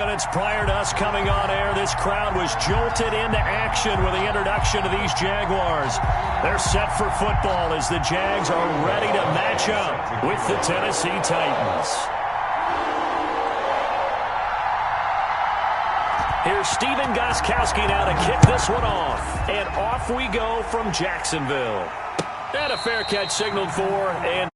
Minutes prior to us coming on air, this crowd was jolted into action with the introduction of these Jaguars. They're set for football as the Jags are ready to match up with the Tennessee Titans. Here's Steven Gostkowski now to kick this one off. And off we go from Jacksonville. And a fair catch signaled for, and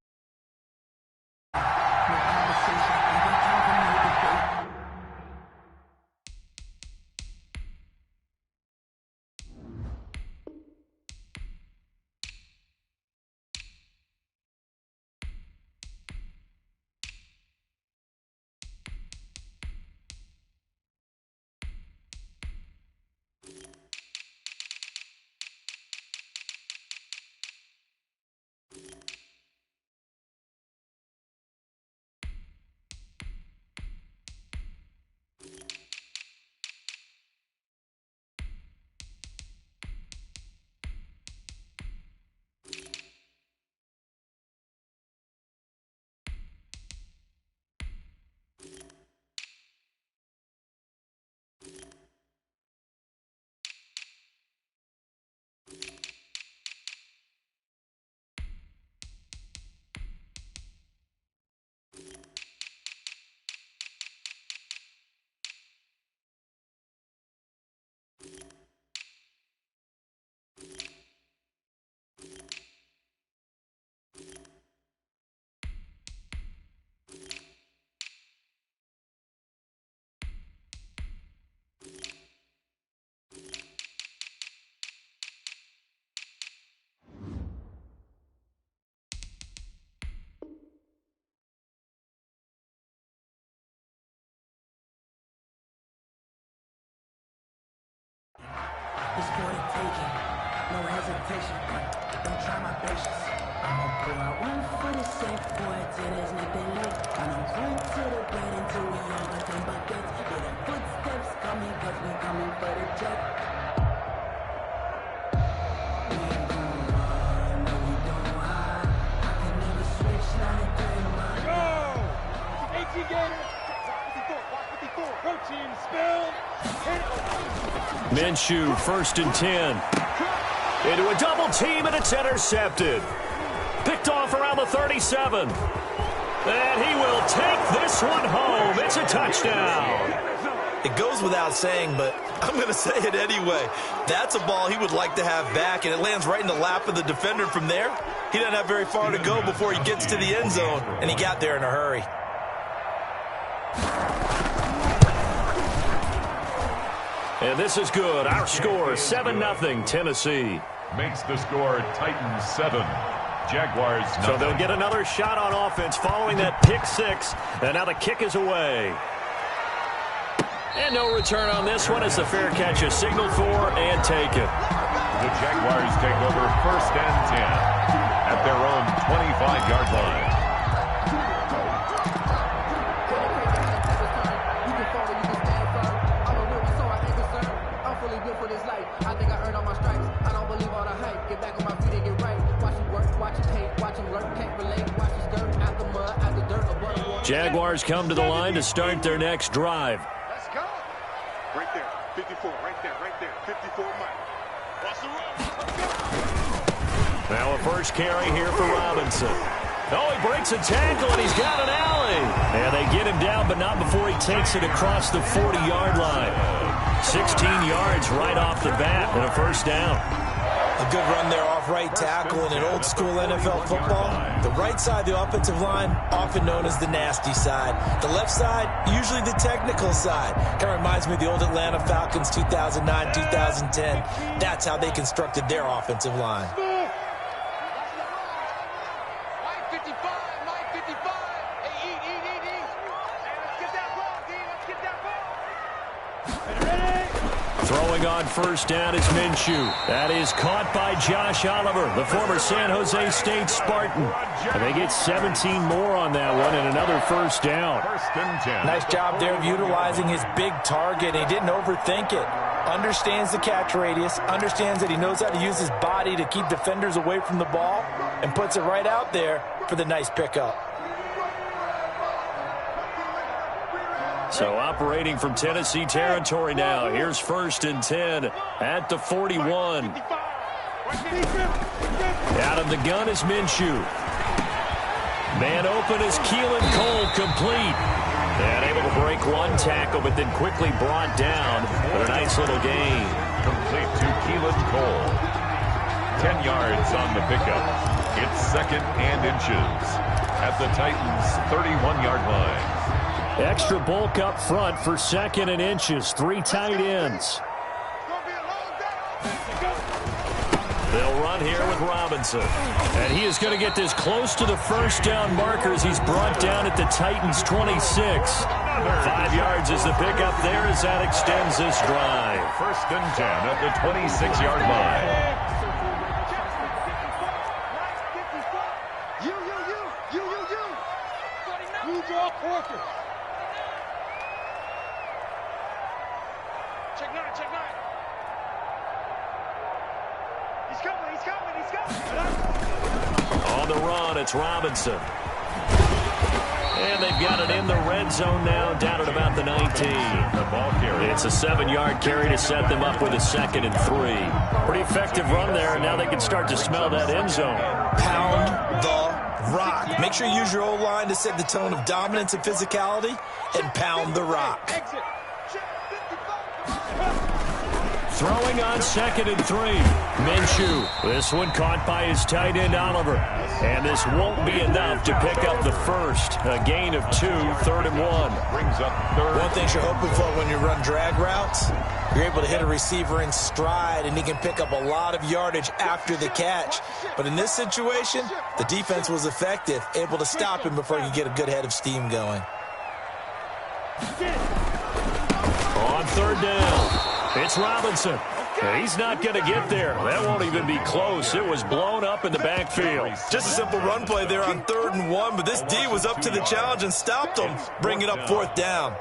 It's for the taking, no hesitation, don't try my patience. I'ma pull out one for the safe boy till there's nothing left. I'ma run to the bed until we all got them buckets. Hear them footsteps coming, cause we coming for the jet. We ain't gon' run, no we don't hide. I can never switch, not a third mind. Go! 18 Gator! 54, protein spill! Minshew, 1st and 10. Into a double team, and it's intercepted. Picked off around the 37. And he will take this one home. It's a touchdown. It goes without saying, but I'm going to say it anyway. That's a ball he would like to have back, and it lands right in the lap of the defender from there. He doesn't have very far to go before he gets to the end zone, and he got there in a hurry. And this is good. Our score, 7-0 Tennessee. Makes the score Titans 7. Jaguars nothing. So they'll get another shot on offense following that pick six. And now the kick is away. And no return on this one as the fair catch is signaled for and taken. The Jaguars take over 1st and 10 at their own 25-yard line. Jaguars come to the line to start their next drive. Let's go. Right there. 54. Right there. 54 Mike. Watch the run. Now a first carry here for Robinson. Oh, he breaks a tackle, and he's got an alley. And they get him down, but not before he takes it across the 40-yard line. 16 yards right off the bat and a first down. A good run there off right tackle in an old-school NFL football. The right side of the offensive line, often known as the nasty side. The left side, usually the technical side. Kind of reminds me of the old Atlanta Falcons 2009, 2010. That's how they constructed their offensive line. Throwing on first down is Minshew. That is caught by Josh Oliver, the former San Jose State Spartan. And they get 17 more on that one and another first down. 1st and 10. Nice job there of utilizing his big target. He didn't overthink it. Understands the catch radius, understands that he knows how to use his body to keep defenders away from the ball, and puts it right out there for the nice pickup. So operating from Tennessee territory now. Here's 1st and 10 at the 41. Out of the gun is Minshew. Man open is Keelan Cole, complete. And able to break one tackle, but then quickly brought down with a nice little gain. Complete to Keelan Cole. 10 yards on the pickup. It's 2nd and inches at the Titans' 31-yard line. Extra bulk up front for 2nd and inches. 3 tight ends. They'll run here with Robinson. And he is going to get this close to the first down markers. He's brought down at the Titans' 26. 5 yards is the pickup there as that extends this drive. 1st and 10 at the 26-yard line. You draw quarter. Check 9, check 9. He's coming. On the run, it's Robinson. And they've got it in the red zone now, down at about the 19. The ball carry. It's a 7-yard carry to set them up with a 2nd and 3. Pretty effective run there, and now they can start to smell that end zone. Pound the rock. Make sure you use your O-line to set the tone of dominance and physicality, and pound the rock. Throwing on 2nd and 3. Minshew. This one caught by his tight end, Oliver. And this won't be enough to pick up the first. A gain of 2, 3rd and 1. Brings up 3rd. One thing you're hoping for when you run drag routes, you're able to hit a receiver in stride, and he can pick up a lot of yardage after the catch. But in this situation, the defense was effective, able to stop him before he could get a good head of steam going. On 3rd down. It's Robinson. And he's not going to get there. That won't even be close. It was blown up in the backfield. Just a simple run play there on 3rd and 1, but this D was up to the challenge and stopped him, bringing up 4th down.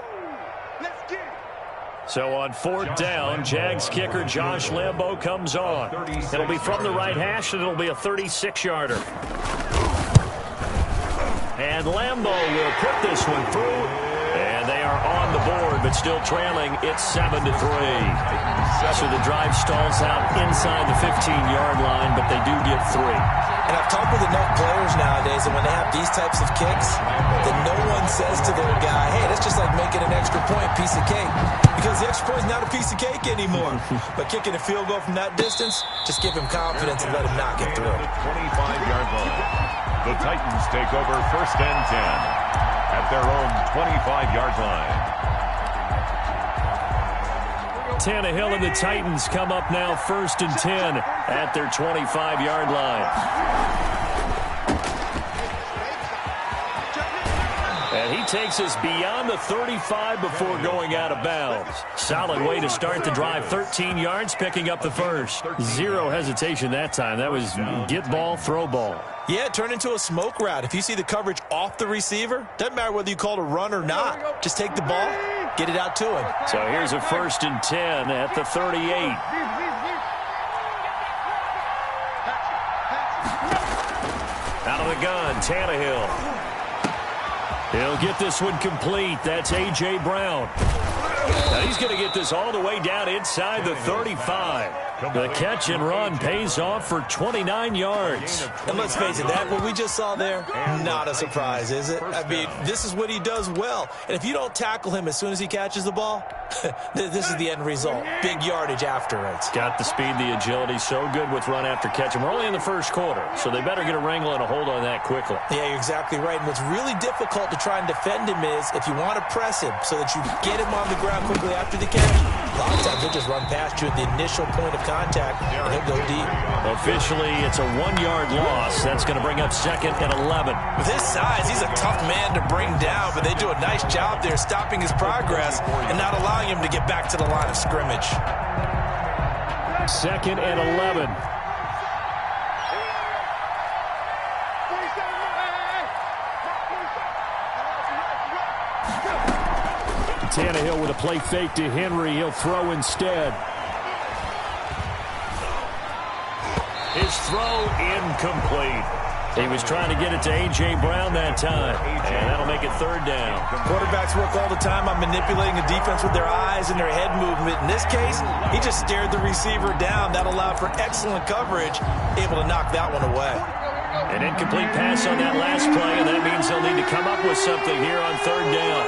So on 4th down, Jags kicker Josh Lambo comes on. It'll be from the right hash, and it'll be a 36-yarder. And Lambo will put this one through. And they are on the board, but still trailing. It's 7-3. So the drive stalls out inside the 15-yard line, but they do get 3. And I've talked with enough players nowadays, and when they have these types of kicks, then no one says to their guy, hey, that's just like making an extra point, piece of cake. Because the extra point is not a piece of cake anymore. But kicking a field goal from that distance, just give him confidence and let him knock it through. 25-yard line. The Titans take over 1st and 10. At their own 25-yard line. Tannehill and the Titans come up now 1st and 10 at their 25-yard line. And he takes us beyond the 35 before going out of bounds. Solid way to start the drive. 13 yards, picking up the first. Zero hesitation that time. That was get ball, throw ball. Yeah, it turned into a smoke route. If you see the coverage off the receiver, doesn't matter whether you call it a run or not. Just take the ball, get it out to him. So here's a 1st and 10 at the 38. Out of the gun, Tannehill. He'll get this one complete. That's A.J. Brown. Now he's going to get this all the way down inside the 35. The catch and run pays off for 29 yards. And let's face it, that what we just saw there, not a surprise, is it? I mean, this is what he does well. And if you don't tackle him as soon as he catches the ball, this is the end result. Big yardage afterwards. Got the speed, the agility, so good with run after catch. And we're only in the first quarter, so they better get a wrangle and a hold on that quickly. Yeah, you're exactly right. And what's really difficult to try and defend him is if you want to press him so that you get him on the ground quickly after the catch, a lot of times he'll just run past you at the initial point of contact, and he'll go deep. Officially, it's a 1-yard loss. That's going to bring up 2nd and 11. With his size, he's a tough man to bring down, but they do a nice job there stopping his progress and not allowing him to get back to the line of scrimmage. 2nd and 11. Tannehill with a play fake to Henry. He'll throw instead. His throw incomplete. He was trying to get it to A.J. Brown that time, and that'll make it third down. Quarterbacks work all the time on manipulating the defense with their eyes and their head movement. In this case, he just stared the receiver down. That allowed for excellent coverage, able to knock that one away. An incomplete pass on that last play, and that means they'll need to come up with something here on third down.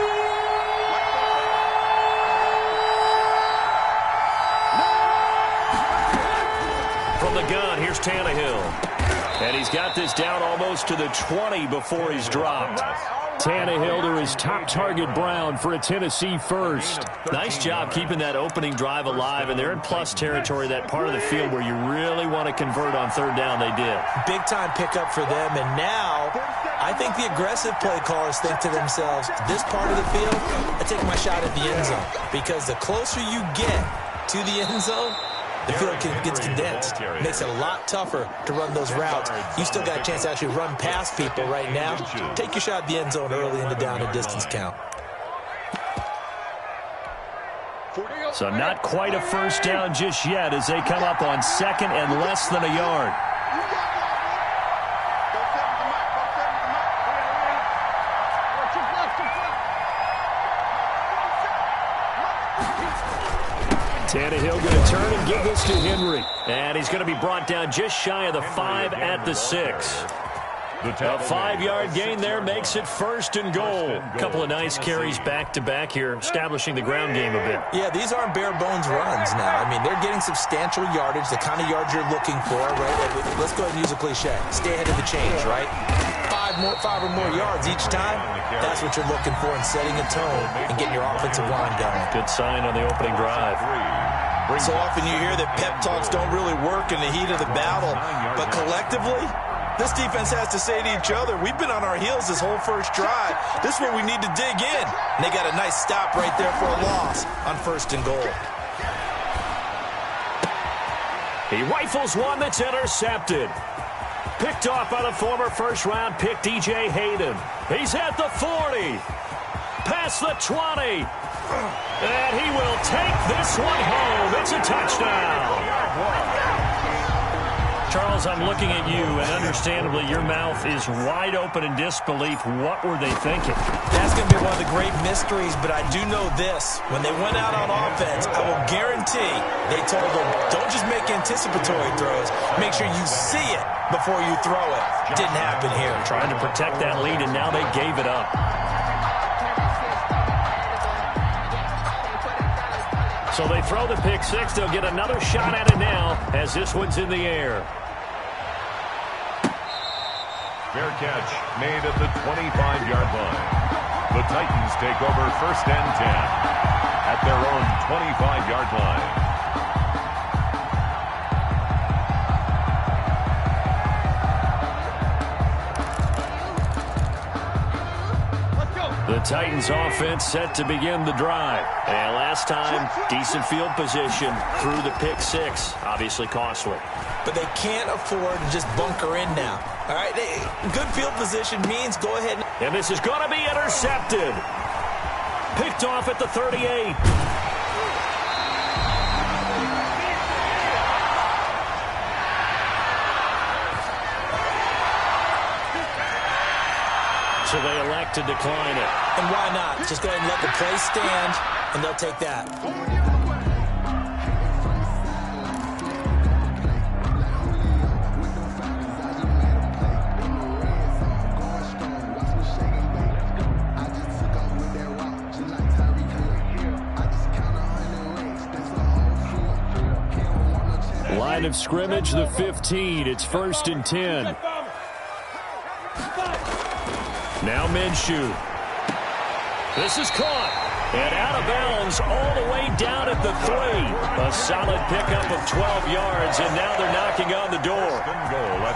From the gun, here's Tannehill. And he's got this down almost to the 20 before he's dropped. Tannehill to his top target, Brown, for a Tennessee first. Nice job keeping that opening drive alive, and they're in plus territory, that part of the field where you really want to convert on third down. They did. Big-time pickup for them, and now I think the aggressive play callers think to themselves, this part of the field, I take my shot at the end zone, because the closer you get to the end zone, the field gets condensed. Makes it a lot tougher to run those routes. You still got a chance to actually run past people right now. Take your shot at the end zone early in the down and distance count. So not quite a first down just yet as they come up on second and less than a yard. Tannehill going to turn and give this to Henry. And he's going to be brought down just shy of the 5 at the 6. A 5-yard gain there makes it first and goal. A couple of nice carries back-to-back here, establishing the ground game a bit. Yeah, these aren't bare-bones runs now. I mean, they're getting substantial yardage, the kind of yards you're looking for, right? Let's go ahead and use a cliche. Stay ahead of the change, right? Five or more yards each time. That's what you're looking for in setting a tone and getting your offensive line going. Good sign on the opening drive. So often you hear that pep talks don't really work in the heat of the battle, but collectively, this defense has to say to each other, we've been on our heels this whole first drive. This is where we need to dig in. And they got a nice stop right there for a loss on first and goal. He rifles one that's intercepted. Picked off by the former first-round pick, D.J. Hayden. He's at the 40. Past the 20. And he will take this one home. It's a touchdown. Charles, I'm looking at you, and understandably, your mouth is wide open in disbelief. What were they thinking? That's going to be one of the great mysteries, but I do know this. When they went out on offense, I will guarantee they told them, don't just make anticipatory throws. Make sure you see it before you throw it. Didn't happen here. Trying to protect that lead, and now they gave it up. So they throw the pick six. They'll get another shot at it now as this one's in the air. Fair catch made at the 25-yard line. The Titans take over first and 10 at their own 25-yard line. The Titans offense set to begin the drive. And last time, decent field position through the pick six. Obviously costly. But they can't afford to just bunker in now. All right, good field position means go ahead. And this is going to be intercepted. Picked off at the 38. So they elect to decline it. And why not? Just go ahead and let the play stand, and they'll take that. Line of scrimmage, the 15. It's first and 10. Now Minshew. This is caught. And out of bounds all the way down at the 3. A solid pickup of 12 yards, and now they're knocking on the door.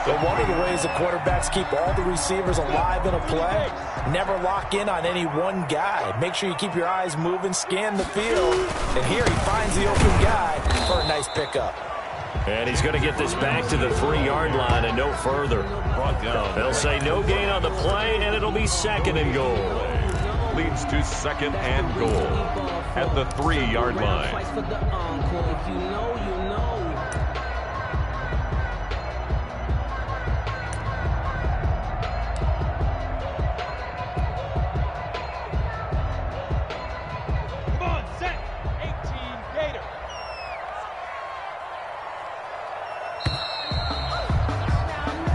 But one of the ways the quarterbacks keep all the receivers alive in a play, never lock in on any one guy. Make sure you keep your eyes moving, scan the field. And here he finds the open guy for a nice pickup. And he's going to get this back to the 3-yard line and no further. They'll say no gain on the play, and it'll be second and goal. Leads to second and goal at the 3-yard line.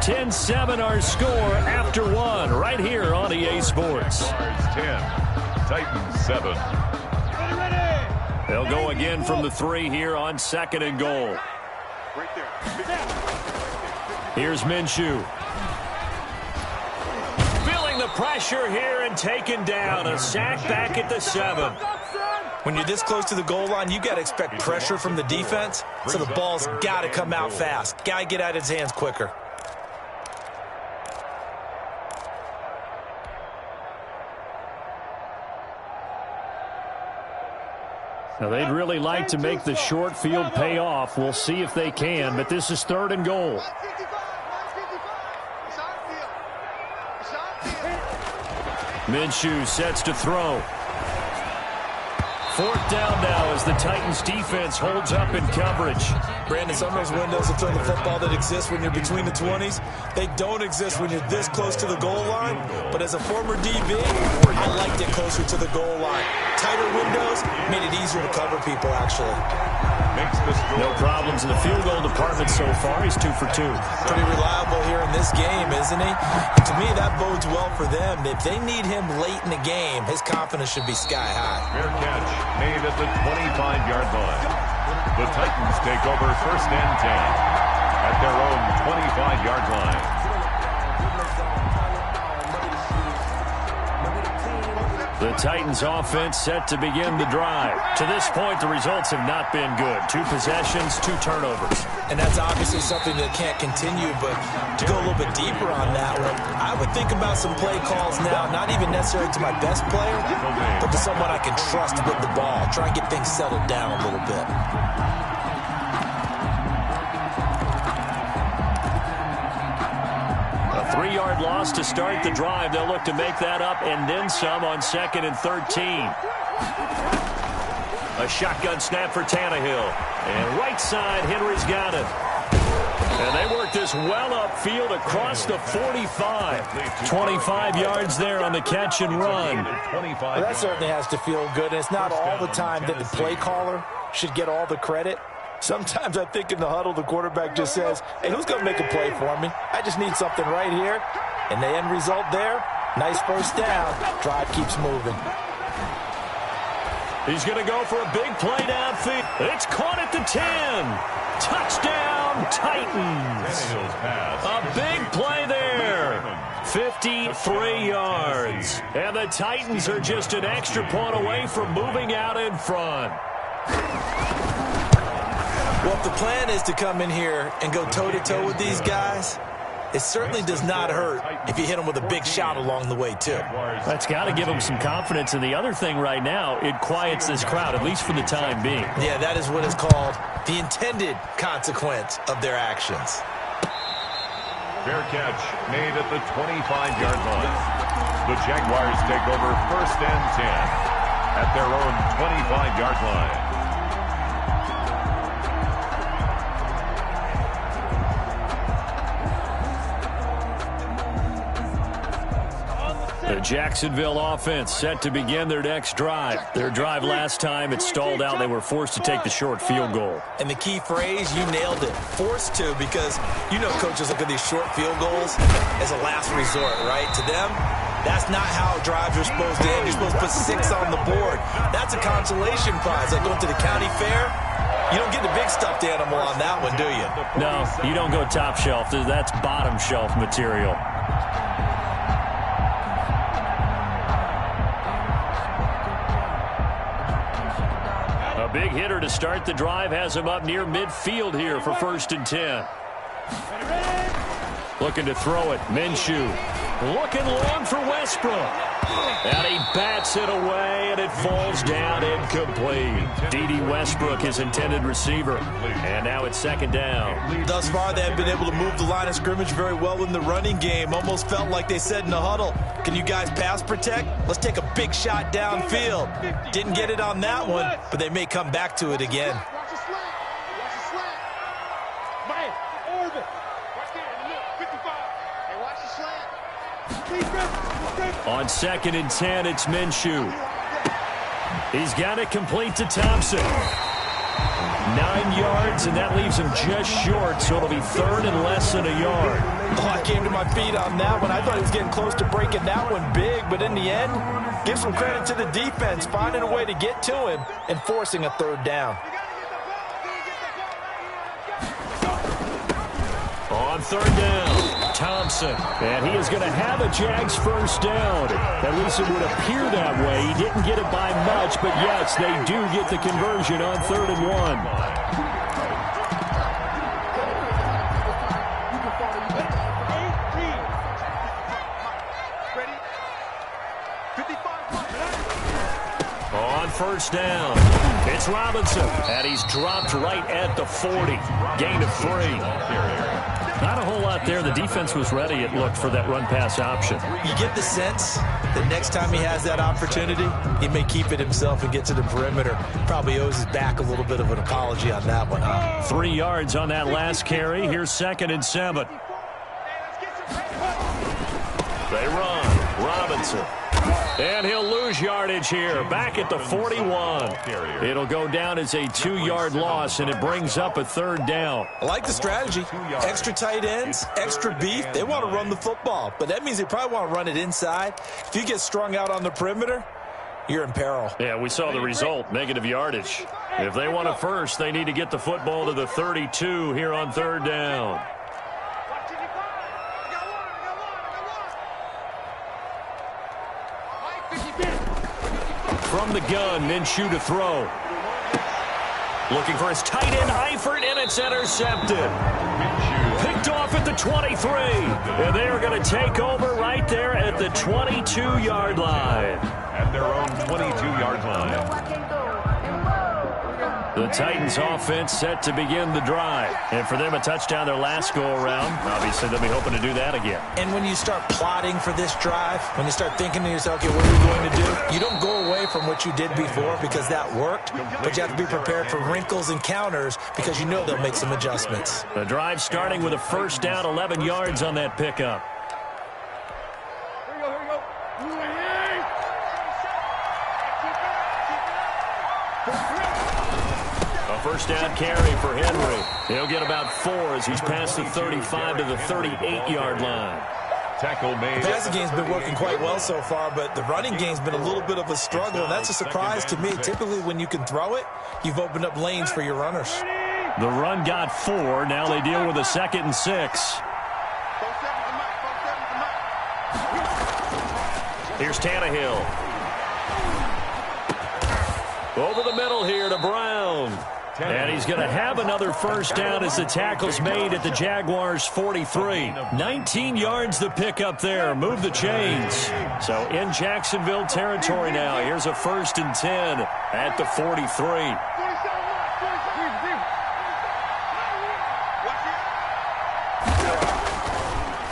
10-7 our score after one right here on EA Sports. 10, Titans 7. They'll go again from the 3 here on 2nd and goal. Right there. Here's Minshew. Feeling the pressure here and taken down. A sack back at the 7. When you're this close to the goal line, you got to expect pressure from the defense, so the ball's got to come out fast. Got to get out of his hands quicker. Now, they'd really like to make the short field pay off. We'll see if they can, but this is 3rd and goal. Minshew sets to throw. 4th down now as the Titans defense holds up in coverage. Brandon, some of those windows to throw the football that exist when you're between the 20s, they don't exist when you're this close to the goal line. But as a former DB, I liked it closer to the goal line. Tighter windows made it easier to cover people, actually. No problems in the field goal department so far. He's 2 for 2. Pretty reliable here in this game, isn't he? And to me, that bodes well for them. If they need him late in the game, his confidence should be sky high. Fair catch made at the 25-yard line. The Titans take over 1st and 10 at their own 25-yard line. The Titans offense set to begin the drive. To this point, the results have not been good. 2 possessions, 2 turnovers. And that's obviously something that can't continue, but to go a little bit deeper on that one, I would think about some play calls now, not even necessarily to my best player, but to someone I can trust with the ball. Try and get things settled down a little bit. A 3-yard loss to start the drive. They'll look to make that up and then some on 2nd and 13. A shotgun snap for Tannehill. And right side, Henry's got it. And they work this well upfield across the 45. 25 yards there on the catch and run. Well, that certainly has to feel good. And it's not all the time that the play caller should get all the credit. Sometimes I think in the huddle, the quarterback just says, hey, who's going to make a play for me? I just need something right here. And the end result there, nice 1st down. Drive keeps moving. He's going to go for a big play downfield. It's caught at the 10. Touchdown, Titans. A big play there. 53 yards. And the Titans are just an extra point away from moving out in front. Well, if the plan is to come in here and go toe-to-toe with these guys, it certainly does not hurt if you hit them with a big shot along the way, too. That's got to give them some confidence. And the other thing right now, it quiets this crowd, at least for the time being. Yeah, that is what is called the intended consequence of their actions. Fair catch made at the 25-yard line. The Jaguars take over 1st and 10 at their own 25-yard line. The Jacksonville offense set to begin their next drive. Their drive last time, it stalled out. They were forced to take the short field goal. And the key phrase, you nailed it. Forced to, because you know coaches look at these short field goals as a last resort, right? To them, that's not how drives are supposed to end. You're supposed to put 6 on the board. That's a consolation prize. Like going to the county fair, you don't get the big stuffed animal on that one, do you? No, you don't go top shelf. That's bottom shelf material. A big hitter to start the drive has him up near midfield here for 1st and 10. Looking to throw it. Minshew. Looking long for Westbrook. And he bats it away, and it falls down incomplete. D.D. Westbrook, his intended receiver. And now it's 2nd down. Thus far, they have been able to move the line of scrimmage very well in the running game. Almost felt like they said in the huddle, can you guys pass protect? Let's take a big shot downfield. Didn't get it on that one, but they may come back to it again. Watch the slant. Watch the slant. Man, orbit. Right there in the middle. 55. Hey, watch the slant. On 2nd and 10, it's Minshew. He's got it complete to Thompson. 9 yards, and that leaves him just short, so it'll be 3rd and less than a yard. Oh, I came to my feet on that one. I thought he was getting close to breaking that one big, but in the end, give some credit to the defense, finding a way to get to him and forcing a third down. On third down, Thompson. And he is going to have a Jags first down. At least it would appear that way. He didn't get it by much, but yes, they do get the conversion on 3rd and 1. On first down, it's Robinson, and he's dropped right at the 40. Gain of 3. Not a whole lot there. The defense was ready, it looked, for that run-pass option. You get the sense that next time he has that opportunity, he may keep it himself and get to the perimeter. Probably owes his back a little bit of an apology on that one, huh? 3 yards on that last carry. Here's 2nd and 7. They run. Robinson. And he'll lose yardage here. Back at the 41. It'll go down as a 2-yard loss, and it brings up a 3rd down. I like the strategy. Extra tight ends, extra beef. They want to run the football, but that means they probably want to run it inside. If you get strung out on the perimeter, you're in peril. Yeah, we saw the result, negative yardage. If they want it first, they need to get the football to the 32 here on 3rd down. From the gun, then shoot a throw. Looking for his tight end, Eifert, and it's intercepted. Picked off at the 23. And they are going to take over right there at the 22-yard line. At their own 22-yard line. The Titans offense set to begin the drive. And for them, a touchdown their last go-around. Obviously, they'll be hoping to do that again. And when you start plotting for this drive, when you start thinking to yourself, okay, what are we going to do? You don't go away from what you did before because that worked, but you have to be prepared for wrinkles and counters because you know they'll make some adjustments. The drive starting with a first down, 11 yards on that pickup. First down carry for Henry. He'll get about 4 as he's past the 35 to the 38-yard line. Tackle made. The passing game's been working quite well so far, but the running game's been a little bit of a struggle, and that's a surprise to me. Typically, when you can throw it, you've opened up lanes for your runners. The run got 4. Now they deal with a 2nd and 6. Here's Tannehill. Over the middle here to Brown. And he's going to have another first down as the tackle's made at the Jaguars' 43. 19 yards the pickup there. Move the chains. So in Jacksonville territory now. Here's a 1st and 10 at the 43.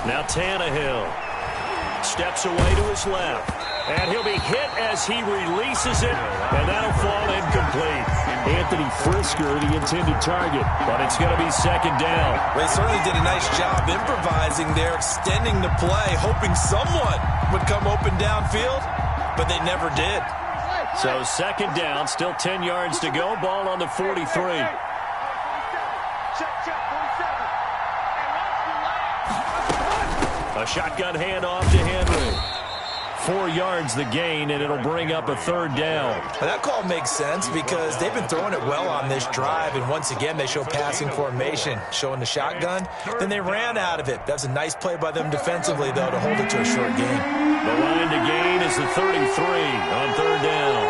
Now Tannehill steps away to his left. And he'll be hit as he releases it, and that'll fall incomplete. Anthony Frisker, the intended target, but it's going to be 2nd down. They certainly did a nice job improvising there, extending the play, hoping someone would come open downfield, but they never did. So 2nd down, still 10 yards to go, ball on the 43. A shotgun handoff to Henry. 4 yards the gain, and it'll bring up a 3rd down. Well, that call makes sense because they've been throwing it well on this drive, and once again they show passing formation, showing the shotgun. Then they ran out of it. That's a nice play by them defensively, though, to hold it to a short gain. The line to gain is the 33 on 3rd down.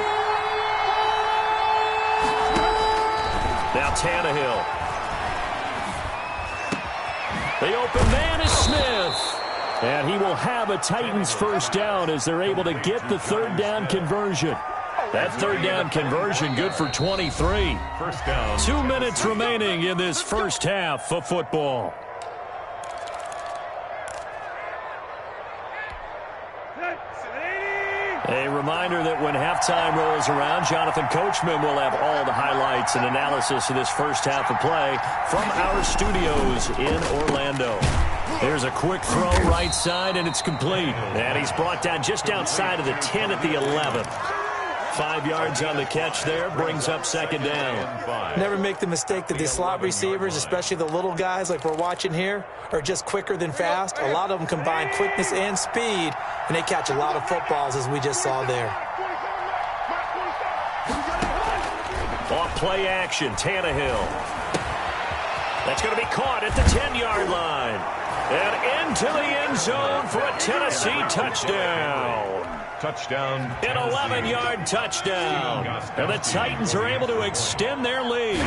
Now Tannehill. The open man is Smith. And he will have a Titans first down as they're able to get the 3rd down conversion. That 3rd down conversion good for 23. First down. 2 minutes remaining in this first half of football. A reminder that when halftime rolls around, Jonathan Coachman will have all the highlights and analysis of this first half of play from our studios in Orlando. There's a quick throw right side, and it's complete. And he's brought down just outside of the 10 at the 11. 5 yards on the catch there, brings up second down. Never make the mistake that the slot receivers, especially the little guys like we're watching here, are just quicker than fast. A lot of them combine quickness and speed, and they catch a lot of footballs, as we just saw there. Off play action, Tannehill. That's going to be caught at the 10-yard line. And into the end zone for a Tennessee touchdown. Touchdown. An 11-yard touchdown. And the Titans are able to extend their lead.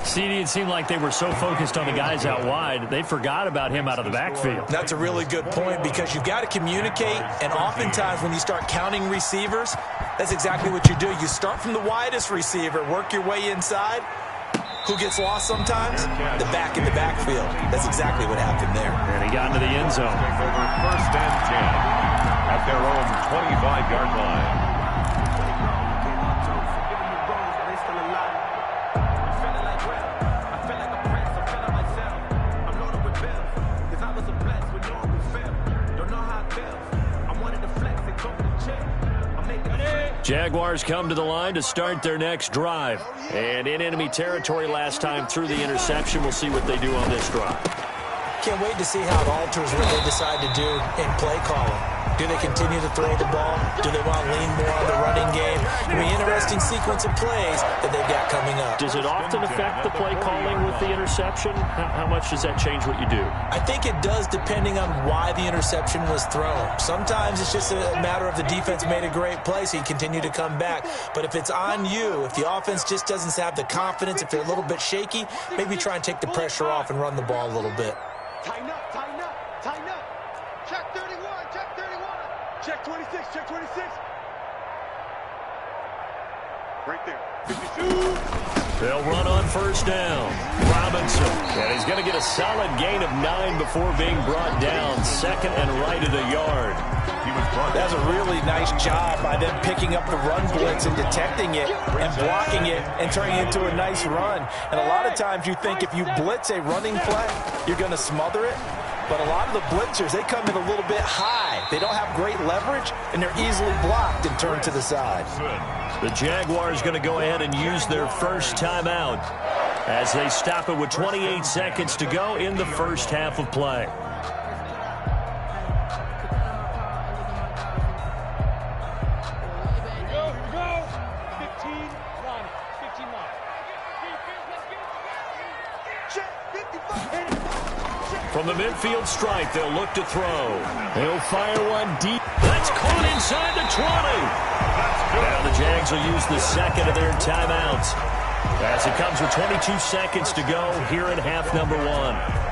CD, it seemed like they were so focused on the guys out wide, they forgot about him out of the backfield. That's a really good point, because you've got to communicate, and oftentimes when you start counting receivers, that's exactly what you do. You start from the widest receiver, work your way inside. Who gets lost sometimes? The back in the backfield. That's exactly what happened there. And he got into the end zone. Take over first and 10 at their own 25-yard line. Jaguars come to the line to start their next drive. And in enemy territory last time through the interception. We'll see what they do on this drive. Can't wait to see how it alters what they decide to do in play calling. Do they continue to throw the ball? Do they want to lean more on the running game? It'll be an interesting sequence of plays that they've got coming up. Does it often affect the play calling with the interception? How much does that change what you do? I think it does, depending on why the interception was thrown. Sometimes it's just a matter of the defense made a great play, so you continue to come back. But if it's on you, if the offense just doesn't have the confidence, if they're a little bit shaky, maybe try and take the pressure off and run the ball a little bit. Tighten up, tighten up, tighten up. Check 31, check 31. Check 26, check 26. Right there. 52. They'll run on first down. Robinson. And he's going to get a solid gain of 9 before being brought down. Second and right at a yard. That's a really nice job by them picking up the run blitz and detecting it and blocking it and turning it into a nice run. And a lot of times you think if you blitz a running play, you're going to smother it. But a lot of the blitzers, they come in a little bit high. They don't have great leverage, and they're easily blocked and turned to the side. The Jaguars going to go ahead and use their first timeout as they stop it with 28 seconds to go in the first half of play. Here we go. 15 line. 15 line. Check 55. From the midfield stripe, they'll look to throw. They'll fire one deep. That's caught inside the 20. Now the Jags will use the second of their timeouts as it comes with 22 seconds to go here in half number 1.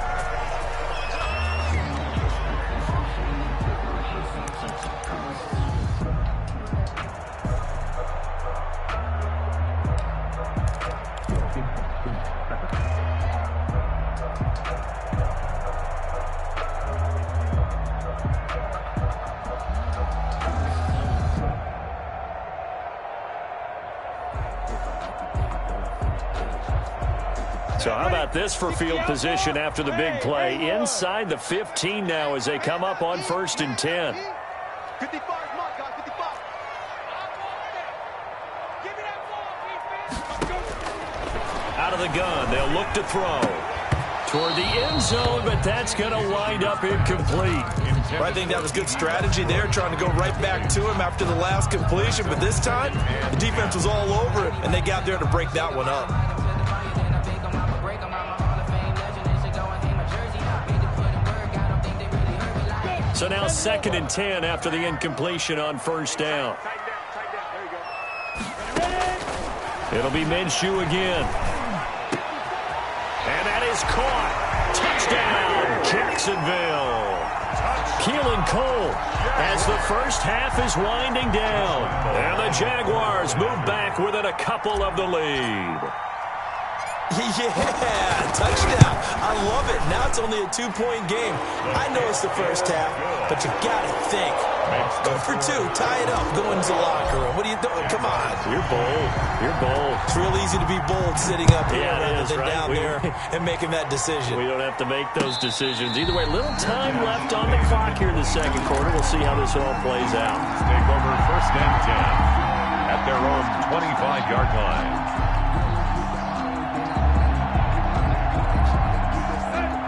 So how about this for field position after the big play? Inside the 15 now as they come up on first and 10. 55 mark, guys, 55. Give me that ball, defense. Out of the gun, they'll look to throw toward the end zone, but that's going to wind up incomplete. Well, I think that was good strategy there, trying to go right back to him after the last completion. But this time, the defense was all over it, and they got there to break that one up. So now second and 10 after the incompletion on first down. It'll be Minshew again. And that is caught. Touchdown, Jacksonville. Keelan Cole as the first half is winding down. And the Jaguars move back within a couple of the lead. Yeah, touchdown. I love it. Now it's only a 2-point game. I know it's the first half, but you got to think. Go for 2. Tie it up. Go into the locker room. What are you doing? Come on. You're bold. You're bold. It's real easy to be bold sitting up here rather than down there and making that decision. We don't have to make those decisions. Either way, little time left on the clock here in the second quarter. We'll see how this all plays out. Take over first and 10 at their own 25-yard line.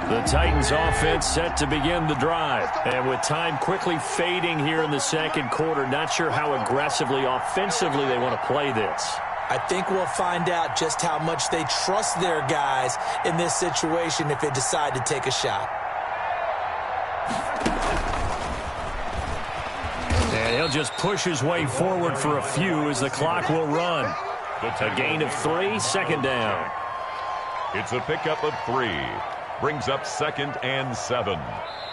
The Titans offense set to begin the drive. And with time quickly fading here in the second quarter, not sure how aggressively, offensively they want to play this. I think we'll find out just how much they trust their guys in this situation if they decide to take a shot. And he'll just push his way forward for a few as the clock will run. A gain of 3, second down. It's a pickup of 3. Brings up 2nd and 7.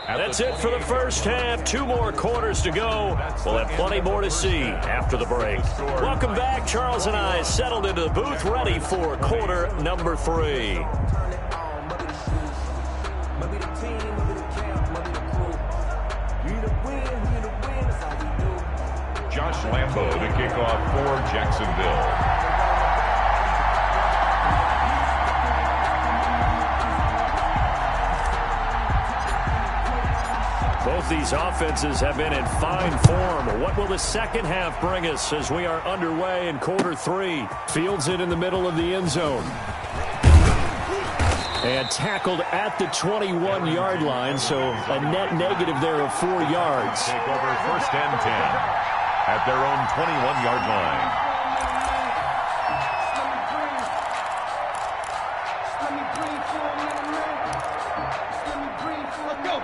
That's it for the first half. 2 more quarters to go. We'll have plenty more to see after the break. Welcome back. Charles and I settled into the booth, ready for quarter number 3. Josh Lambo to kick off for Jacksonville. Both these offenses have been in fine form. What will the second half bring us as we are underway in quarter 3? Fields it in the middle of the end zone. And tackled at the 21-yard line, so a net negative there of 4 yards. Take over first and 10 at their own 21-yard line.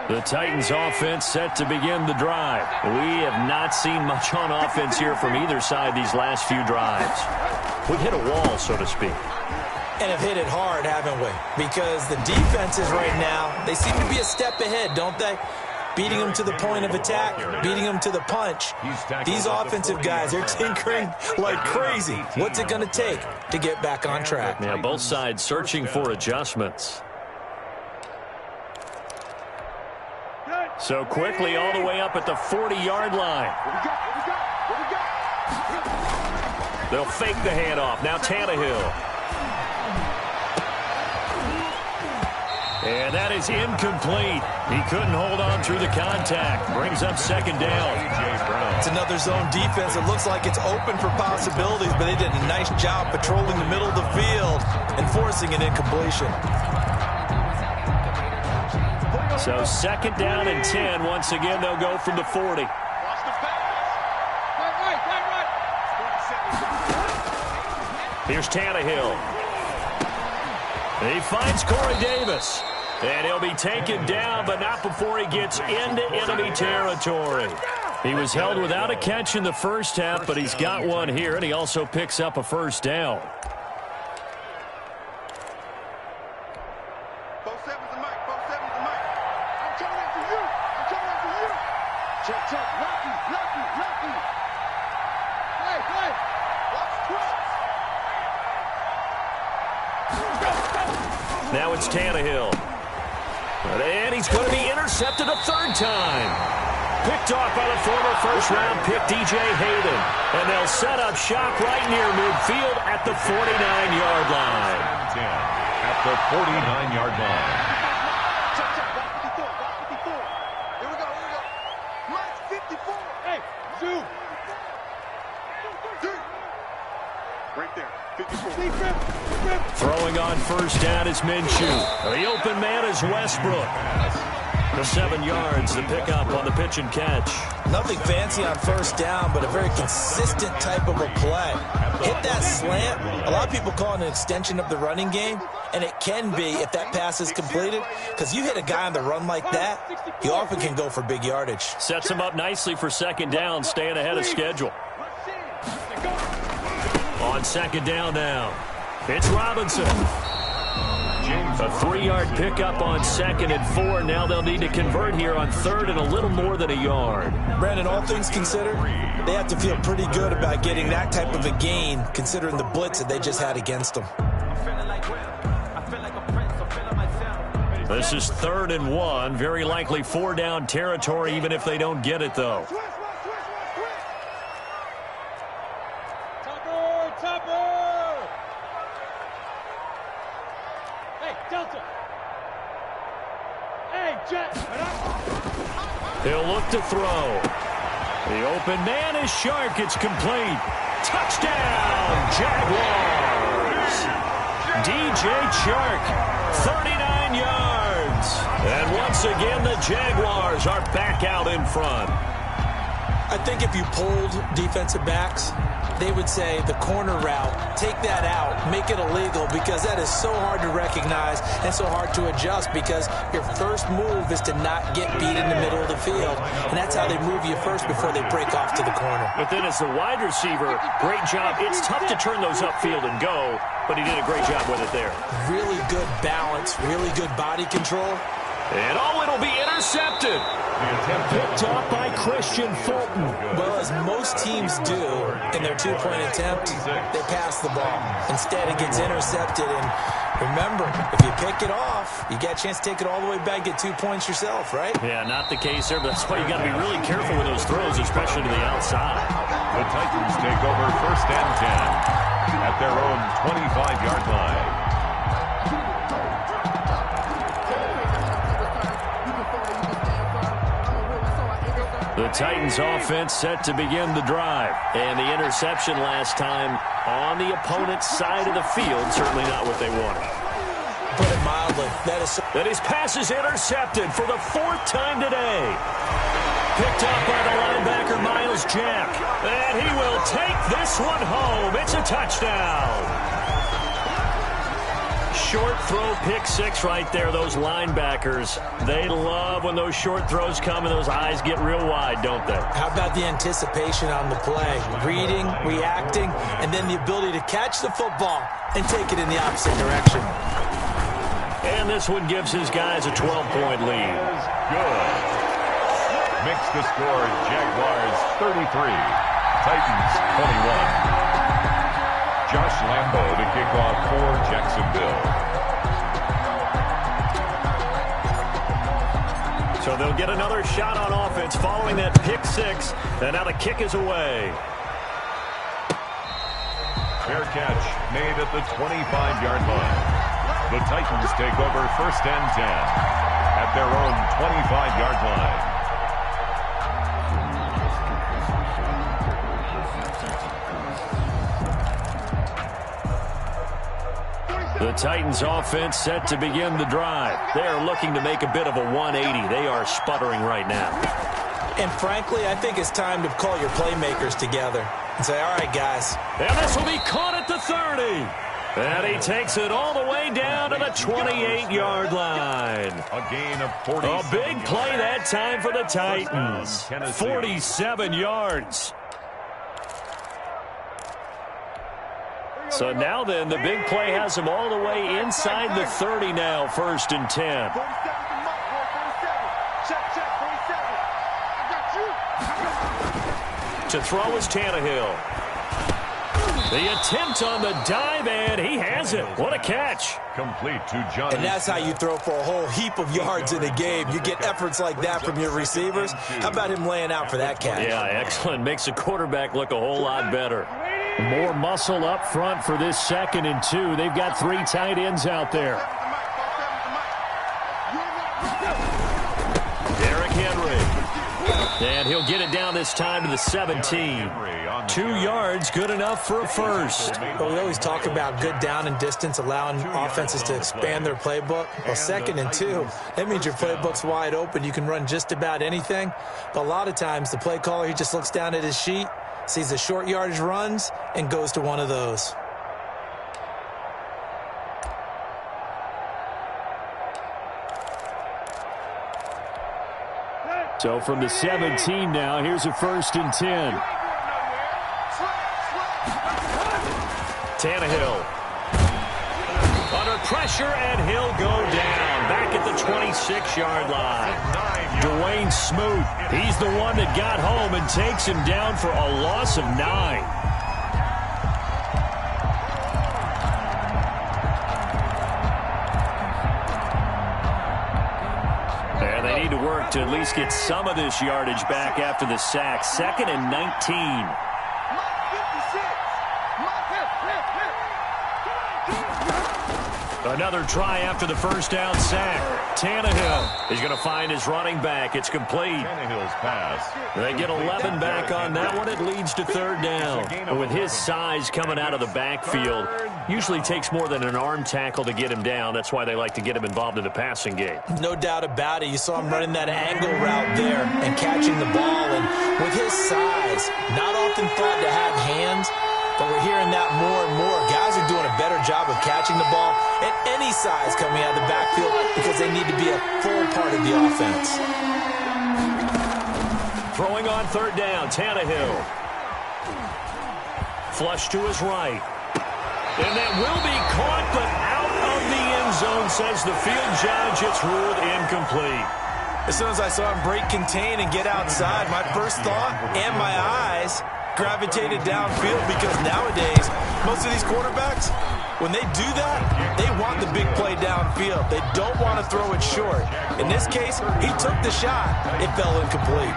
The Titans offense set to begin the drive. We have not seen much on offense here from either side these last few drives. We've hit a wall, so to speak. And have hit it hard, haven't we? Because the defenses right now, they seem to be a step ahead, don't they? Beating them to the point of attack, beating them to the punch. These offensive guys, they're tinkering like crazy. What's it going to take to get back on track? Yeah, both sides searching for adjustments. So quickly all the way up at the 40-yard line. They'll fake the handoff. Now Tannehill. And that is incomplete. He couldn't hold on through the contact. Brings up second down. It's another zone defense. It looks like it's open for possibilities, but they did a nice job patrolling the middle of the field and forcing an incompletion. So second down and 10. Once again, they'll go from the 40. Here's Tannehill. He finds Corey Davis. And he'll be taken down, but not before he gets into enemy territory. He was held without a catch in the first half, but he's got one here, and he also picks up a first down. Now it's Tannehill. And he's going to be intercepted a third time. Picked off by the former first-round pick, DJ Hayden. And they'll set up shop right near midfield at the 49-yard line. At the 49-yard line. Here we go. Mike's 54. Hey, Zoo. Right there. 54. Throwing on first down is Minshew. The open man is Westbrook. The 7 yards, the pickup on the pitch and catch. Nothing fancy on first down, but a very consistent type of a play. Hit that slant. A lot of people call it an extension of the running game, and it can be if that pass is completed, because you hit a guy on the run like that, he often can go for big yardage. Sets him up nicely for second down, staying ahead of schedule. On second down now, it's Robinson. A 3-yard pickup on second and 4. Now they'll need to convert here on third and a little more than a yard. Brandon, all things considered, they have to feel pretty good about getting that type of a gain, considering the blitz that they just had against them. This is 3rd and 1. Very likely 4-down territory, even if they don't get it, though. He'll look to throw. The open man is Shark. It's complete. Touchdown, Jaguars. DJ Chark, 39 yards. And once again, the Jaguars are back out in front. I think if you polled defensive backs, they would say the corner route, take that out, make it illegal, because that is so hard to recognize and so hard to adjust, because your first move is to not get beat in the middle of the field, and that's how they move you first before they break off to the corner. But then as the wide receiver, great job. It's tough to turn those upfield and go, but he did a great job with it there. Really good balance, really good body control. And it'll be intercepted. Picked off by Christian Fulton. Well, as most teams do in their two-point attempt, they pass the ball. Instead, it gets intercepted. And remember, if you pick it off, you get a chance to take it all the way back, get 2 points yourself, right? Yeah, not the case there, but that's why you got to be really careful with those throws, especially to the outside. The Titans take over 1st and 10 at their own 25-yard line. The Titans offense set to begin the drive. And the interception last time on the opponent's side of the field, certainly not what they wanted. Put it mildly. That his pass is intercepted for the 4th time today. Picked off by the linebacker, Miles Jack. And he will take this one home. It's a touchdown. Short throw, pick 6 right there. Those linebackers, they love when those short throws come and those eyes get real wide, don't they? How about the anticipation on the play? Reading, reacting, and then the ability to catch the football and take it in the opposite direction. And this one gives his guys a 12-point lead. Good. Makes the score Jaguars 33, Titans 21. Josh Lambo to kick off for Jacksonville. So they'll get another shot on offense following that pick 6. And now the kick is away. Fair catch made at the 25-yard line. The Titans take over 1st and 10 at their own 25-yard line. The Titans offense set to begin the drive. They are looking to make a bit of a 180. They are sputtering right now. And frankly, I think it's time to call your playmakers together and say, all right, guys. And this will be caught at the 30. And he takes it all the way down to the 28-yard line. A gain of 40. A big play that time for the Titans. 47 yards. So now then, the big play has him all the way inside the 30 now, 1st and 10. To throw is Tannehill. The attempt on the dive, and he has it. What a catch. Complete to Johnny. And that's how you throw for a whole heap of yards in a game. You get efforts like that from your receivers. How about him laying out for that catch? Yeah, excellent. Makes the quarterback look a whole lot better. More muscle up front for this 2nd and 2. They've got 3 tight ends out there. Derrick Henry. And he'll get it down this time to the 17. 2 yards, good enough for a first. Well, we always talk about good down and distance, allowing offenses to expand their playbook. Well, 2nd and 2, that means your playbook's wide open. You can run just about anything. But a lot of times, the play caller, he just looks down at his sheet, sees the short yardage runs, and goes to one of those. So from the 17 now, here's a 1st and 10. Tannehill. Under pressure, and he'll go down. Back at the 26-yard line. Dwayne Smoot, he's the one that got home and takes him down for a loss of 9. work to at least get some of this yardage back after the sack. 2nd and 19. Another try after the first down sack. Tannehill is going to find his running back. It's complete. Tannehill's pass. They get 11 back on that one. It leads to 3rd down. But with his size coming out of the backfield, usually takes more than an arm tackle to get him down. That's why they like to get him involved in the passing game. No doubt about it. You saw him running that angle route there and catching the ball. And with his size, not often thought to have hands, but we're hearing that more and more. Guys are doing a better job of catching the ball at any size coming out of the backfield because they need to be a full part of the offense. Throwing on 3rd down, Tannehill. Flush to his right. And that will be caught, but out of the end zone, says the field judge. It's ruled incomplete. As soon as I saw him break contain and get outside, my first thought and my eyes gravitated downfield because nowadays, most of these quarterbacks, when they do that, they want the big play downfield. They don't want to throw it short. In this case, he took the shot. It fell incomplete.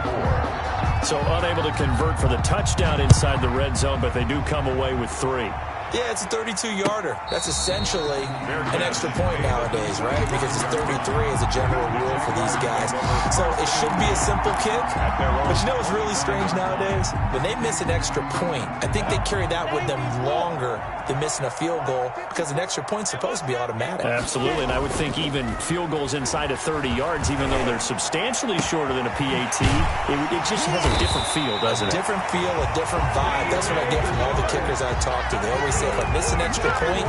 So unable to convert for the touchdown inside the red zone, but they do come away with 3. Yeah, it's a 32-yarder. That's essentially an extra point nowadays, right? Because it's 33 as a general rule for these guys. So it should be a simple kick. But you know what's really strange nowadays? When they miss an extra point, I think they carry that with them longer than missing a field goal because an extra point's supposed to be automatic. Absolutely, and I would think even field goals inside of 30 yards, even though they're substantially shorter than a PAT, it just has a different feel, doesn't it? A different feel, a different vibe. That's what I get from all the kickers I talk to. They always say, if I miss an extra point,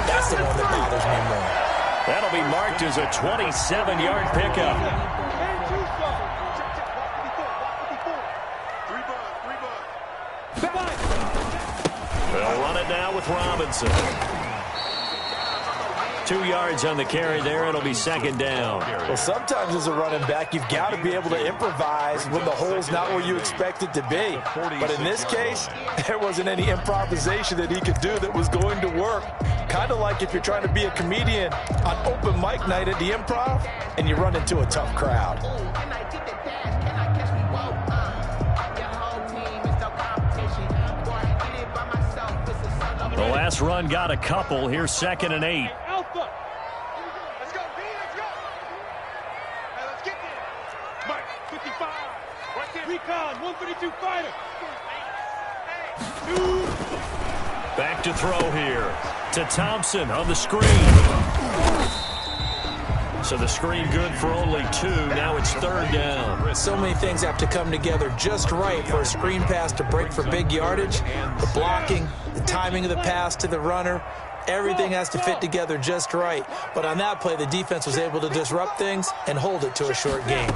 that's the one that bothers me more. That'll be marked as a 27-yard pickup. They'll run it now with Robinson. 2 yards on the carry there. It'll be 2nd down. Well, sometimes as a running back, you've got to be able to improvise when the hole's not where you expect it to be. But in this case, there wasn't any improvisation that he could do that was going to work. Kind of like if you're trying to be a comedian on open mic night at the Improv and you run into a tough crowd. The last run got a couple. Here's 2nd and 8. Alpha. Let's go, B. Let's go. Hey, let's get there. Mike, 55. Right there. Recon, 132 fighter. Back to throw here to Thompson on the screen. So the screen good for only 2. Now it's 3rd down. So many things have to come together just right for a screen pass to break for big yardage. The blocking, the timing of the pass to the runner, everything has to fit together just right. But on that play, the defense was able to disrupt things and hold it to a short game.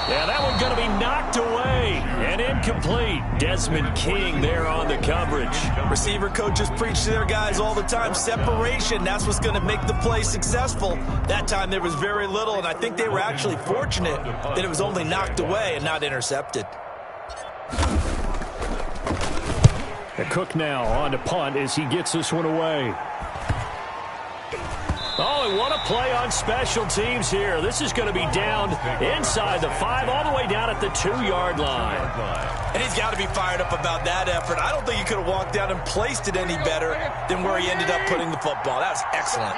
Yeah, that one going to be knocked away and incomplete. Desmond King there on the coverage. Receiver coaches preach to their guys all the time. Separation, that's what's going to make the play successful. That time there was very little, and I think they were actually fortunate that it was only knocked away and not intercepted. Cook now on to punt as he gets this one away. Oh, what a play on special teams here. This is going to be down inside the 5, all the way down at the 2-yard line. And he's got to be fired up about that effort. I don't think he could have walked down and placed it any better than where he ended up putting the football. That was excellent.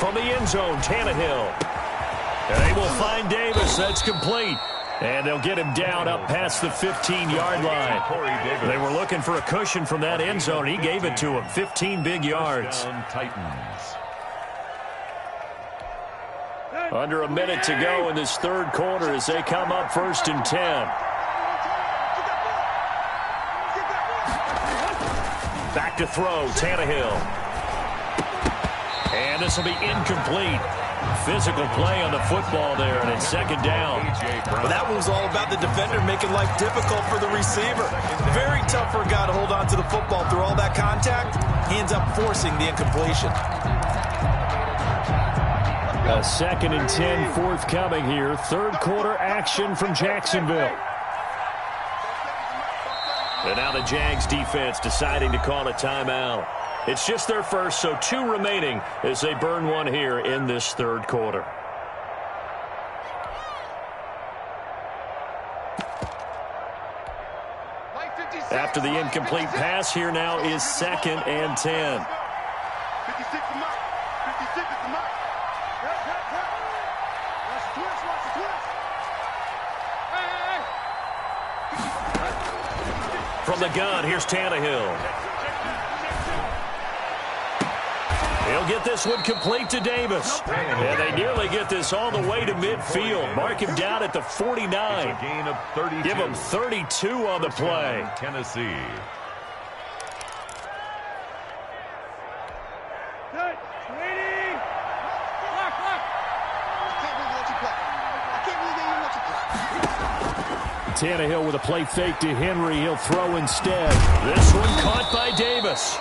From the end zone, Tannehill. And they will find Davis. That's complete. And they'll get him down up past the 15-yard line. They were looking for a cushion from that end zone. He gave it to him. 15 big yards. Under a minute to go in this 3rd quarter as they come up 1st and 10. Back to throw, Tannehill. And this will be incomplete. Physical play on the football there, and it's 2nd down. Well, that one was all about the defender making life difficult for the receiver. Very tough for a guy to hold on to the football through all that contact. He ends up forcing the incompletion. A 2nd and 10 forthcoming here. 3rd quarter action from Jacksonville. And now the Jags defense deciding to call a timeout. It's just their first, so 2 remaining as they burn one here in this third quarter. After the incomplete pass, here now is 2nd and 10. 56 to Mike. 56 to Mike. Watch the twist. Watch the twist. Hey. From the gun, here's Tannehill. He'll get this one complete to Davis. And they nearly get this all the way to midfield. Mark him down at the 49. It's a gain of 32. Give him 32 on the play. Tennessee. Good. Ready. Lock. I can't believe they let you play. I can't believe they even let you play. Tannehill with a play fake to Henry. He'll throw instead. This one caught by Davis.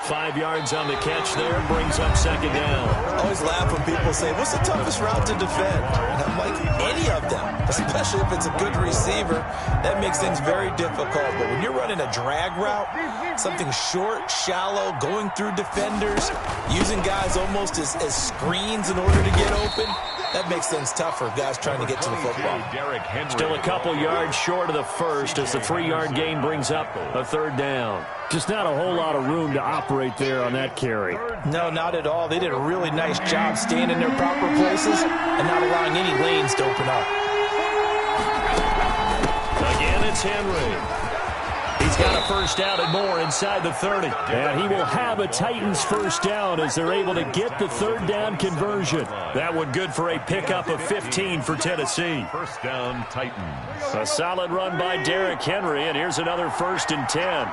5 yards on the catch there, brings up 2nd down. I always laugh when people say, what's the toughest route to defend? And I'm like, any of them, especially if it's a good receiver. That makes things very difficult. But when you're running a drag route, something short, shallow, going through defenders, using guys almost as screens in order to get open, that makes things tougher, guys trying to get to the football. Still a couple yards short of the first as the 3-yard gain brings up a 3rd down. Just not a whole lot of room to operate there on that carry. No, not at all. They did a really nice job staying in their proper places and not allowing any lanes to open up. Again, it's Henry. He's got a first down and more inside the 30. And he will have a Titans first down as they're able to get the 3rd down conversion. That one good for a pickup of 15 for Tennessee. First down, Titans. A solid run by Derrick Henry, and here's another 1st and 10.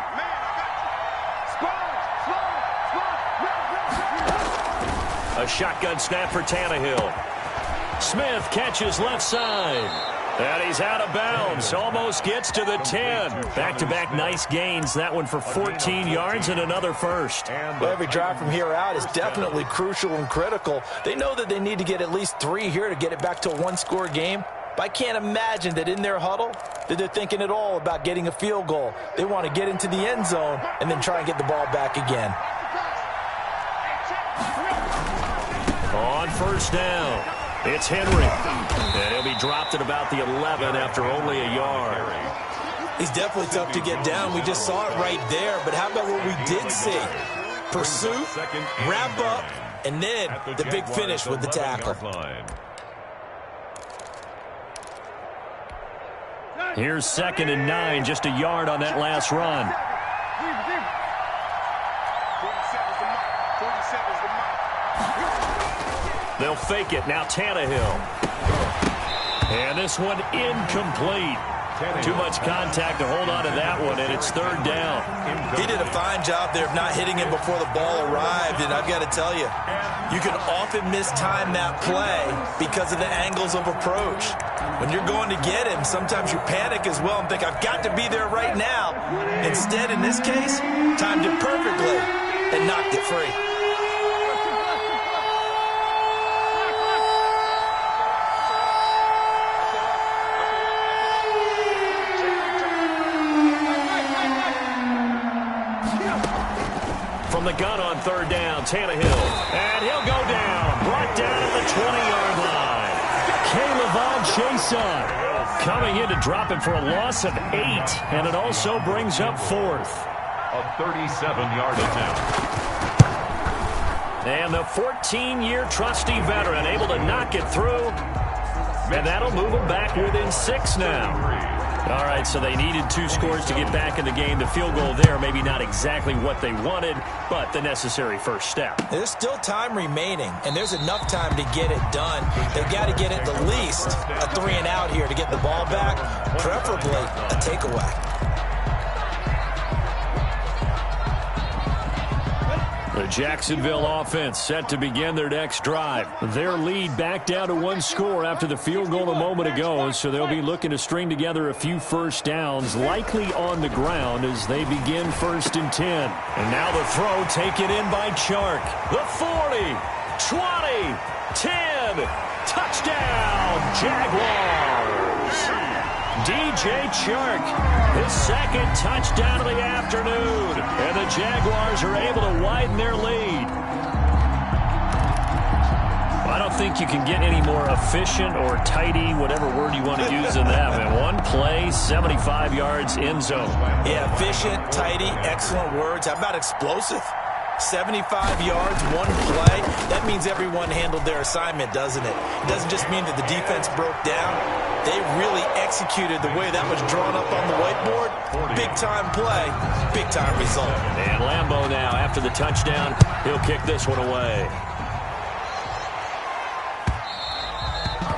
A shotgun snap for Tannehill. Smith catches left side. And he's out of bounds. Almost gets to the 10. Back-to-back nice gains. That one for 14 yards and another first. Well, every drive from here out is definitely crucial and critical. They know that they need to get at least 3 here to get it back to a 1-score game. But I can't imagine that in their huddle that they're thinking at all about getting a field goal. They want to get into the end zone and then try and get the ball back again. On first down, it's Henry. And he'll be dropped at about the 11 after only a yard. He's definitely tough to get down. We just saw it right there. But how about what we did see? Pursuit, wrap up, and then the big finish with the tackle. Here's 2nd and 9, just a yard on that last run. They'll fake it. Now Tannehill. And this one incomplete. Too much contact to hold on to that one, and it's 3rd down. He did a fine job there of not hitting him before the ball arrived, and I've got to tell you, you can often mistime that play because of the angles of approach. When you're going to get him, sometimes you panic as well and think, I've got to be there right now. Instead, in this case, timed it perfectly and knocked it free. From the gun on 3rd down, Tannehill. And he'll go down. Brought down at the 20-yard line. K'Lavon Chaisson coming in to drop him for a loss of 8. And it also brings up 4th. A 37-yard attempt. And the 14-year trusty veteran able to knock it through. And that'll move them back within 6 now. All right, so they needed 2 scores to get back in the game. The field goal there, maybe not exactly what they wanted, but the necessary first step. There's still time remaining, and there's enough time to get it done. They've got to get at the least a 3-and-out here to get the ball back, preferably a takeaway. The Jacksonville offense set to begin their next drive. Their lead back down to 1 score after the field goal a moment ago, so they'll be looking to string together a few first downs, likely on the ground as they begin 1st and 10. And now the throw taken in by Chark. The 40, 20, 10, touchdown, Jaguars. DJ Chark, his second touchdown of the afternoon. And the Jaguars are able to widen their lead. I don't think you can get any more efficient or tidy, whatever word you want to use in that. Man, one play, 75 yards, end zone. Yeah, efficient, tidy, excellent words. How about explosive? 75 yards, one play. That means everyone handled their assignment, doesn't it? It doesn't just mean that the defense broke down. They really executed the way that was drawn up on the whiteboard. Big-time play, big-time result. And Lambeau now, after the touchdown, he'll kick this one away.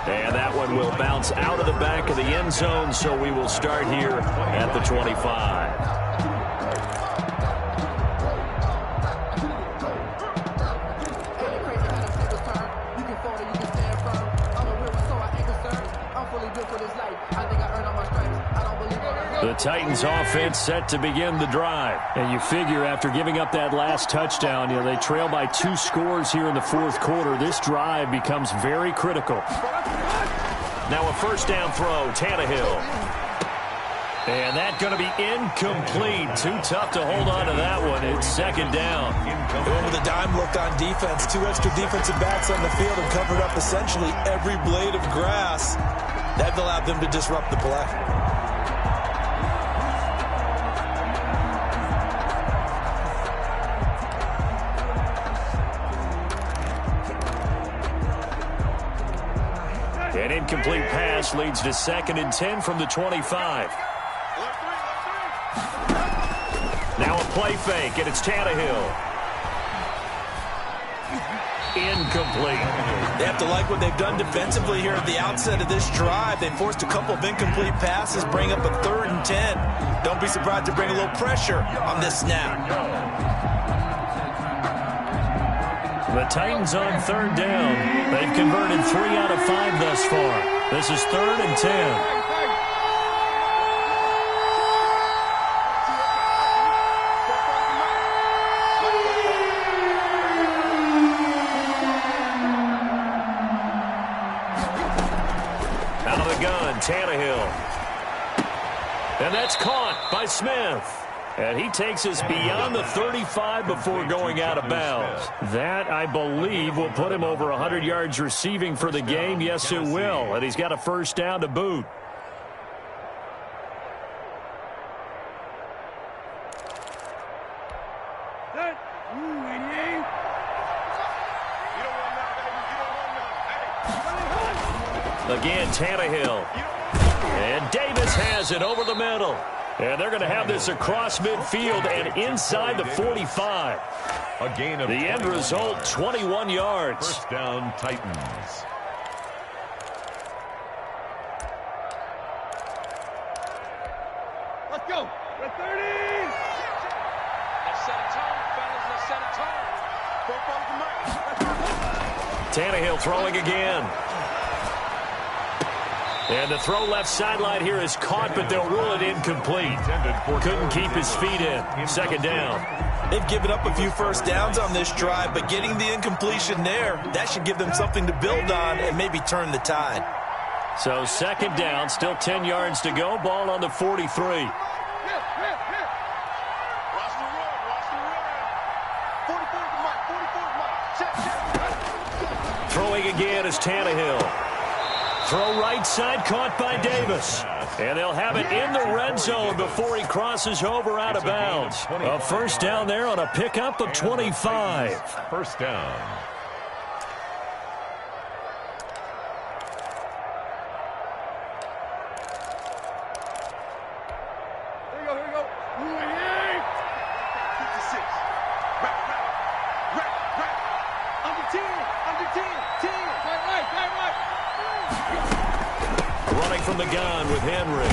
And that one will bounce out of the back of the end zone, so we will start here at the 25. The Titans offense set to begin the drive. And you figure after giving up that last touchdown, they trail by 2 scores here in the fourth quarter. This drive becomes very critical. Now a first down throw, Tannehill. And that's going to be incomplete. Too tough to hold on to that one. It's second down. Going with a dime look on defense. 2 extra defensive backs on the field and covered up essentially every blade of grass. That allowed them to disrupt the play. An incomplete pass leads to 2nd and 10 from the 25. Now a play fake, and it's Tannehill. Incomplete. They have to like what they've done defensively here at the outset of this drive. They forced a couple of incomplete passes, bring up a 3rd and 10. Don't be surprised to bring a little pressure on this snap. The Titans on 3rd down. They've converted 3 out of 5 thus far. This is 3rd and 10. Out of the gun, Tannehill. And that's caught by Smith. And he takes us beyond the 35 before going out of bounds. That, I believe, will put him over 100 yards receiving for the game. Yes, it will. And he's got a first down to boot. Again, Tannehill. And Davis has it over the middle. And they're going to have this across midfield and inside the 45. A gain of the end result, 21 yards. First down, Titans. Let's go. We're 30. Let's set a tone, fellas. Let's set a tone. Tannehill throwing again. And the throw left sideline here is caught, but they'll rule it incomplete. Couldn't keep his feet in. Second down. They've given up a few first downs on this drive, but getting the incompletion there, that should give them something to build on and maybe turn the tide. So second down, still 10 yards to go. Ball on the 43. Throwing again is Tannehill. Throw right side, caught by Davis. And they'll have it in the red zone before he crosses over out of bounds. A first down there on a pickup of 25. First down. Here we go. 56. Right. Under 10. Right. Running from the gun with Henry.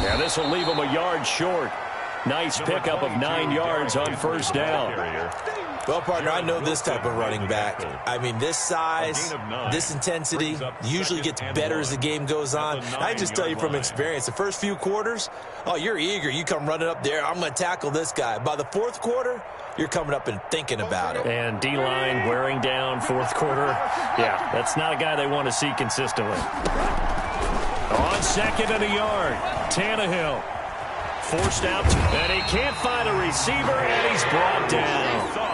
Now this will leave him a yard short. Nice pickup of 9 yards on first down. Well, partner, I know this type of running back. I mean, this size, this intensity usually gets better as the game goes on. I just tell you from experience, the first few quarters, oh, you're eager. You come running up there, I'm going to tackle this guy. By the fourth quarter, you're coming up and thinking about it. And D-line wearing down fourth quarter. Yeah, that's not a guy they want to see consistently. On second and a yard, Tannehill. Forced out, and he can't find a receiver, and he's brought down.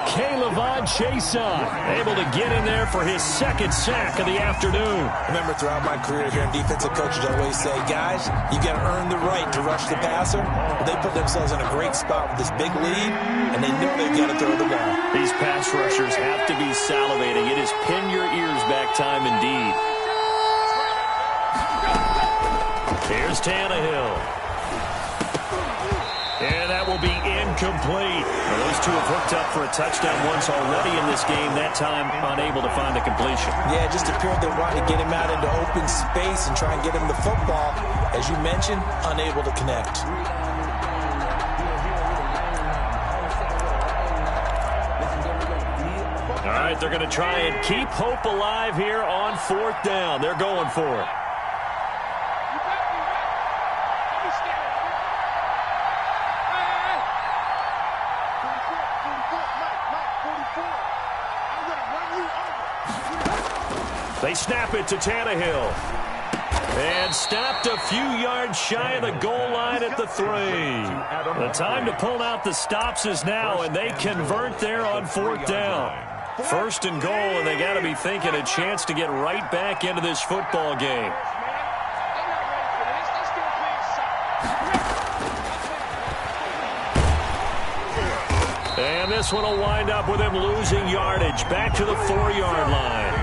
K'Lavon Chaisson able to get in there for his second sack of the afternoon. Remember, throughout my career here in defensive coaches, I always say, guys, you got to earn the right to rush the passer. But they put themselves in a great spot with this big lead, and they know they've got to throw the ball. These pass rushers have to be salivating. It is pin your ears back time indeed. Here's Tannehill. And that will be incomplete. Now, those two have hooked up for a touchdown once already in this game, that time unable to find a completion. Yeah, it just appeared they wanted to get him out into open space and try and get him the football. As you mentioned, unable to connect. All right, they're going to try and keep hope alive here on fourth down. They're going for it. They snap it to Tannehill. And stopped a few yards shy of the goal line at the 3. The time to pull out the stops is now, and they convert there on fourth down. First and goal, and they got to be thinking a chance to get right back into this football game. And this one will wind up with him losing yardage back to the 4-yard line.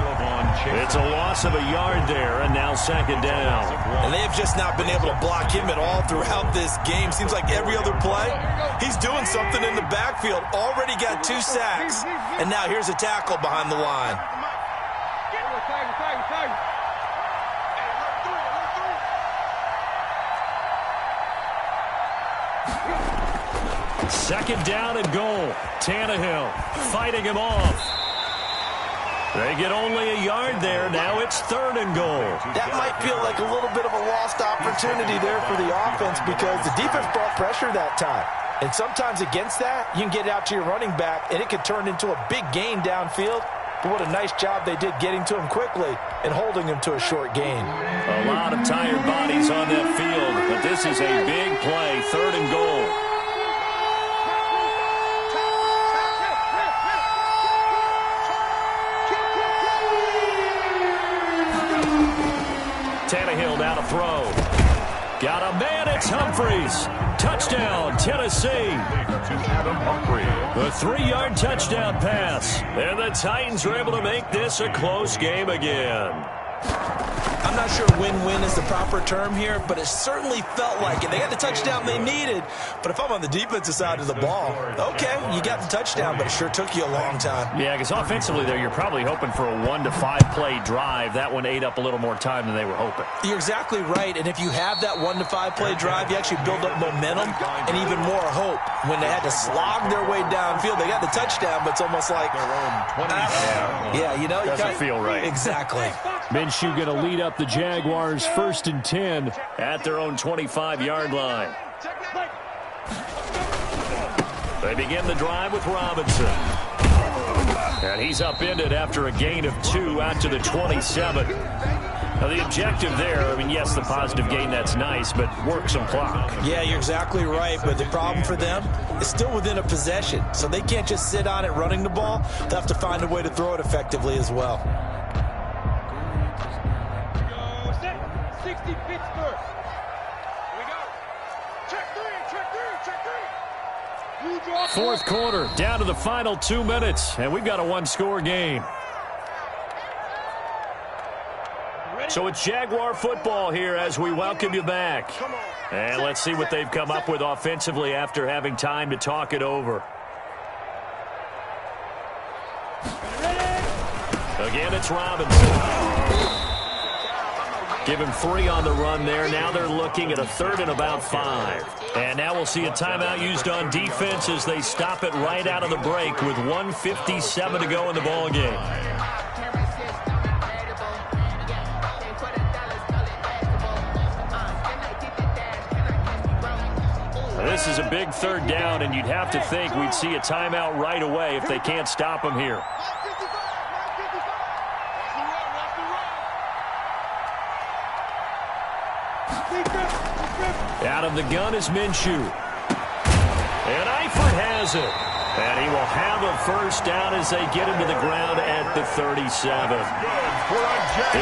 It's a loss of a yard there, and now second down. And they have just not been able to block him at all throughout this game. Seems like every other play, he's doing something in the backfield. Already got 2 sacks, and now here's a tackle behind the line. Second down and goal. Tannehill fighting him off. They get only a yard there. Now it's third and goal. That might feel like a little bit of a lost opportunity there for the offense because the defense brought pressure that time. And sometimes against that, you can get it out to your running back, and it could turn into a big gain downfield. But what a nice job they did getting to him quickly and holding him to a short gain. A lot of tired bodies on that field, but this is a big play. Third and goal. Tannehill now to throw. Got a man, it's Humphries. Touchdown, Tennessee. The 3-yard touchdown pass. And the Titans are able to make this a close game again. I'm not sure win-win is the proper term here, but it certainly felt like it. They got the touchdown they needed, but if I'm on the defensive side of the ball, okay, you got the touchdown, but it sure took you a long time. Yeah, because offensively there, you're probably hoping for a 1 to 5 play drive. That one ate up a little more time than they were hoping. You're exactly right, and if you have that 1 to 5 play drive, you actually build up momentum and even more hope. When they had to slog their way downfield, they got the touchdown, but it's almost like, yeah, you know, doesn't feel right. Exactly. Minshew going to lead up the Jaguars 1st and 10 at their own 25-yard line. They begin the drive with Robinson. And he's upended after a gain of 2 out to the 27. Now, the objective there, I mean, yes, the positive gain, that's nice, but work some clock. Yeah, you're exactly right, but the problem for them is still within a possession, so they can't just sit on it running the ball. They'll have to find a way to throw it effectively as well. 60 Pittsburgh. Here we go. Check three. Fourth quarter, down to the final 2 minutes, and we've got a 1-score game. So it's Jaguar football here as we welcome you back. And let's see what they've come up with offensively after having time to talk it over. Again, it's Robinson. Give him 3 on the run there. Now they're looking at a 3rd and about 5. And now we'll see a timeout used on defense as they stop it right out of the break with 1:57 to go in the ball game. This is a big 3rd down, and you'd have to think we'd see a timeout right away if they can't stop him here. Out of the gun is Minshew. And Eifert has it. And he will have a first down as they get him to the ground at the 37.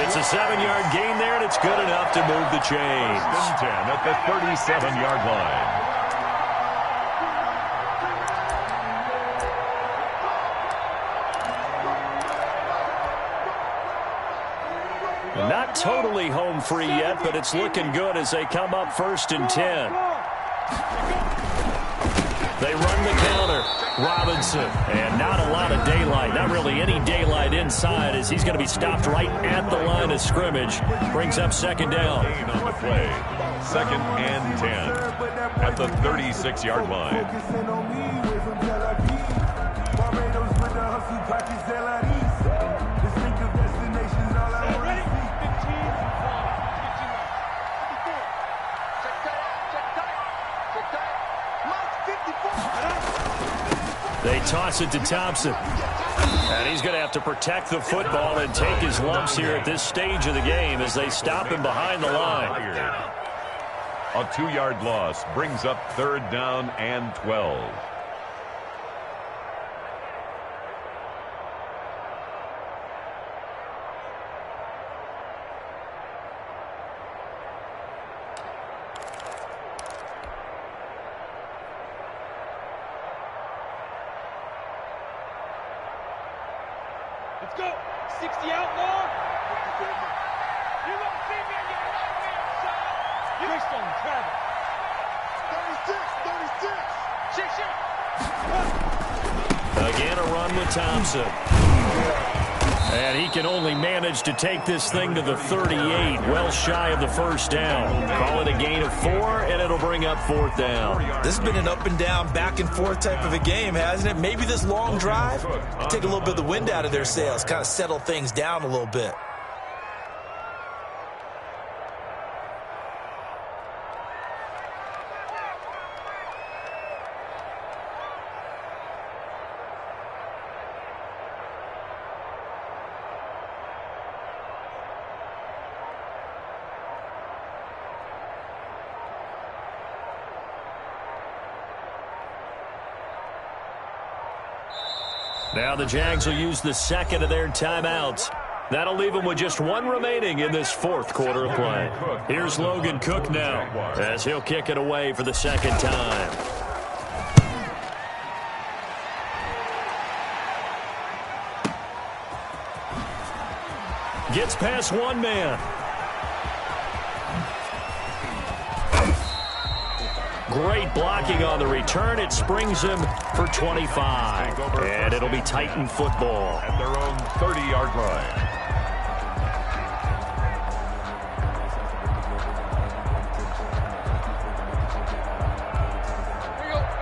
It's a 7-yard gain there, and it's good enough to move the chains. 10 at the 37-yard line. Not totally home free yet, but it's looking good as they come up 1st and 10. They run the counter. Robinson. And not a lot of daylight. Not really any daylight inside as he's going to be stopped right at the line of scrimmage. Brings up 2nd down. Gain on the play. 2nd and 10 at the 36-yard line. They toss it to Thompson. And he's going to have to protect the football and take his lumps here at this stage of the game as they stop him behind the line. A 2-yard loss brings up 3rd down and 12. Let's go. 60 outlaw. You won't see me in your right hand, son. You on travel. 36. Again, a run with Thompson. And he can only manage to take this thing to the 38, well shy of the first down. Call it a gain of 4, and it'll bring up 4th down. This has been an up and down, back and forth type of a game, hasn't it? Maybe this long drive take a little bit of the wind out of their sails, kind of settle things down a little bit. Now the Jags will use the 2nd of their timeouts. That'll leave them with just 1 remaining in this 4th quarter of play. Here's Logan Cook now as he'll kick it away for the 2nd time. Gets past 1 man. Great blocking on the return. It springs him for 25. And it'll be Titan football. At their own 30-yard line.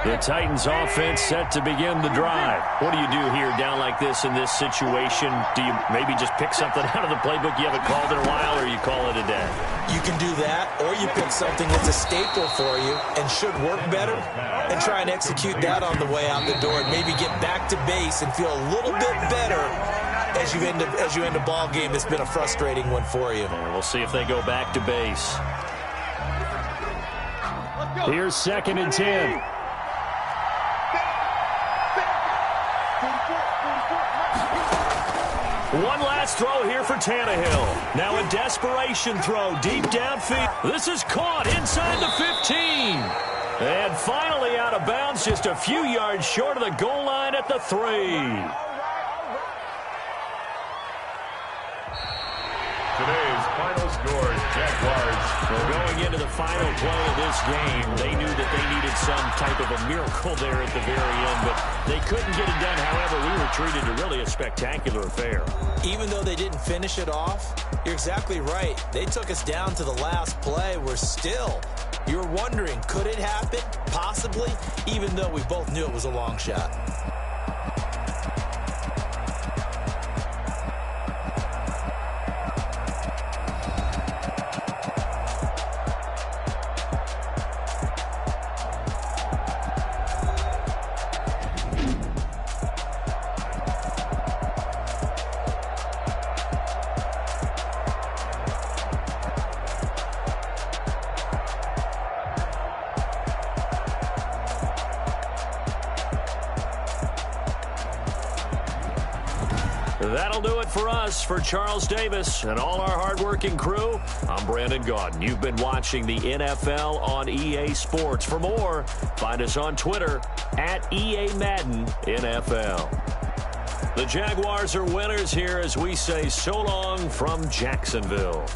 The Titans offense set to begin the drive. What do you do here down like this in this situation? Do you maybe just pick something out of the playbook you haven't called in a while, or you call it a day? You can do that, or you pick something that's a staple for you and should work better and try and execute that on the way out the door and maybe get back to base and feel a little bit better as you end a ball game that's been a frustrating one for you. And we'll see if they go back to base. Here's 2nd and 10. One last throw here for Tannehill. Now a desperation throw deep downfield. This is caught inside the 15. And finally out of bounds, just a few yards short of the goal line at the 3. Today's final score, Jaguars. Going into the final play of this game, they knew that they needed some type of a miracle there at the very end, but they couldn't get it done. However, we were treated to really a spectacular affair. Even though they didn't finish it off, you're exactly right. They took us down to the last play. You were wondering, could it happen? Possibly, even though we both knew it was a long shot. That'll do it for us. For Charles Davis and all our hardworking crew, I'm Brandon Gaudin. You've been watching the NFL on EA Sports. For more, find us on Twitter at EA Madden NFL. The Jaguars are winners here as we say so long from Jacksonville.